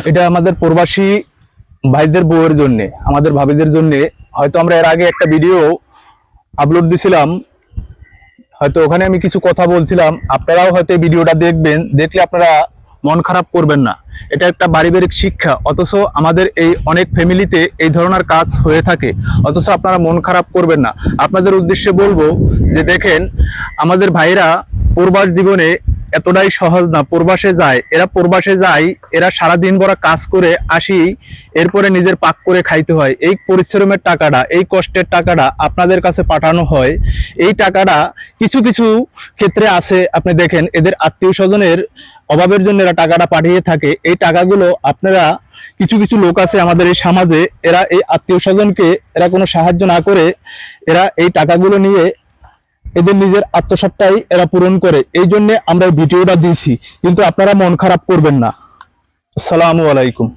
এটা আমাদের প্রবাসী ভাইদের বউয়ের জন্য, আমাদের ভাবিদের জন্য। হয়তো আমরা এর আগে একটা ভিডিও আপলোড দিছিলাম, হয়তো ওখানে আমি কিছু কথা বলছিলাম। আপনারাও হয়তো এই ভিডিওটা দেখবেন, দেখলে আপনারা মন খারাপ করবেন না। এটা একটা পারিবারিক শিক্ষা, অথচ আমাদের এই অনেক ফ্যামিলিতে এই ধরনের কাজ হয়ে থাকে, অথচ আপনারা মন খারাপ করবেন না। আপনাদের উদ্দেশ্যে বলবো যে দেখেন, আমাদের ভাইরা প্রবাস জীবনে এতটাই সহজ না। প্রবাসে যায়, এরা সারাদিন ভরা কাজ করে আসি, এরপরে নিজের পাক করে খাইতে হয়। এই পরিশ্রমের টাকাটা, এই কষ্টের টাকাটা আপনাদের কাছে পাঠানো হয়। এই টাকাটা কিছু কিছু ক্ষেত্রে আছে, আপনি দেখেন এদের আত্মীয় স্বজনের অভাবের জন্য এরা টাকাটা পাঠিয়ে থাকে। এই টাকাগুলো আপনারা, কিছু কিছু লোক আছে আমাদের এই সমাজে, এরা এই আত্মীয় স্বজনকে এরা কোনো সাহায্য না করে এরা এই টাকাগুলো নিয়ে এদের নিজের আত্মসাৎটাই এরা পূরণ করে। এই জন্য আমরা এই ভিডিওটা দিয়েছি, কিন্তু আপনারা মন খারাপ করবেন না। আসসালামু আলাইকুম।